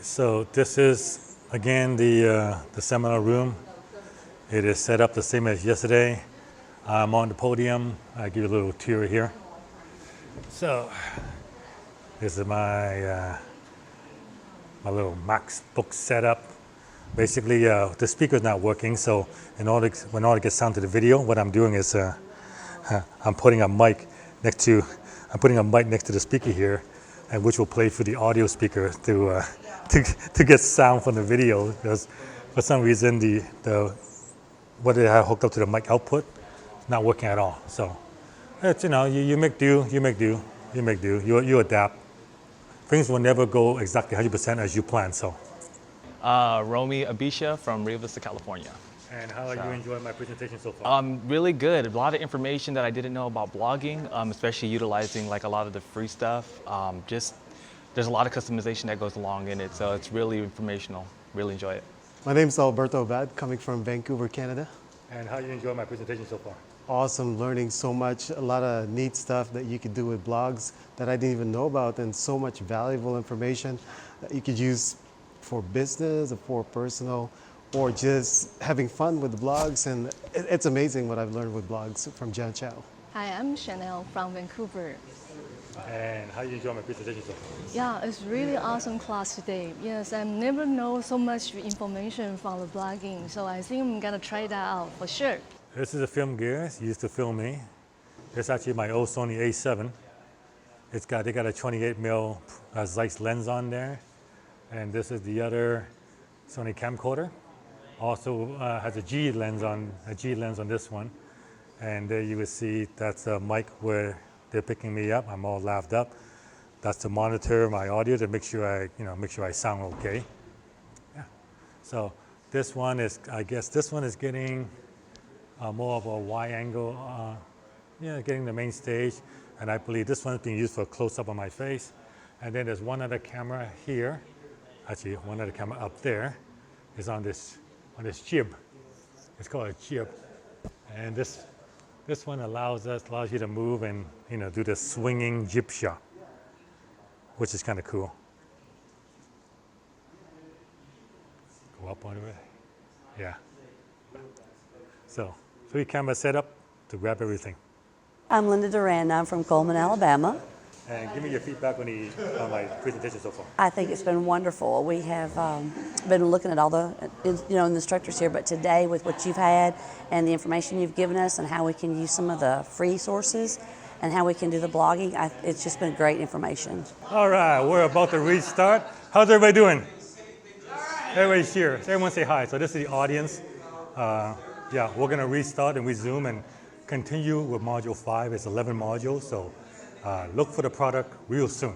So this is again the seminar room. It is set up the same as yesterday. I'm on the podium. I give you a little tour here. So this is my my little MacBook setup. Basically, the speaker's not working, so in order to get sound to the video, what I'm doing is I'm putting a mic next to the speaker here, and which will play through the audio speaker to get sound from the video. Because for some reason the what I have hooked up to the mic output is not working at all. So it's, you make do, you adapt. Things will never go exactly 100% as you plan. So. Romy Abisha from Rio Vista, California. And how are you enjoying my presentation so far? Really good. A lot of information that I didn't know about blogging, especially utilizing like a lot of the free stuff. There's a lot of customization that goes along in it, so it's really informational. Really enjoy it. My name is Alberto Abad, coming from Vancouver, Canada. And how are you enjoying my presentation so far? Awesome, learning so much, a lot of neat stuff that you could do with blogs that I didn't even know about, and so much valuable information that you could use for business or for personal, or just having fun with the blogs. And it's amazing what I've learned with blogs from Jan Chow. Hi, I'm Chanel from Vancouver. And how you enjoy my presentation so far? Yeah, it's really awesome class today. Yes, I never know so much information from the blogging, so I think I'm gonna try that out for sure. This is a film gear. It's used to film me. It's actually my old Sony A7. They got a 28mm Zeiss lens on there. And this is the other Sony camcorder. Also has a G lens on this one. And there you will see that's a mic where they're picking me up. I'm all laved up. That's to monitor my audio to make sure I sound okay. Yeah. So this one is, I guess this one is getting more of a wide angle, getting the main stage. And I believe this one is being used for a close-up on my face. And then there's one other camera here. Actually, one other camera up there is on this jib. It's called a jib, and this one allows you to move and do the swinging jib shot, which is kind of cool. Go up on it, yeah. So 3 camera setup to grab everything. I'm Linda Duran. I'm from Coleman, Alabama. And give me your feedback on my presentation so far. I think it's been wonderful. We have been looking at all the instructors here, but today with what you've had and the information you've given us and how we can use some of the free sources and how we can do the blogging, it's just been great information. All right, we're about to restart. How's everybody doing? Everybody's here. Everyone say hi. So this is the audience. Yeah, we're going to restart and resume and continue with Module 5. It's 11 modules, so look for the product real soon.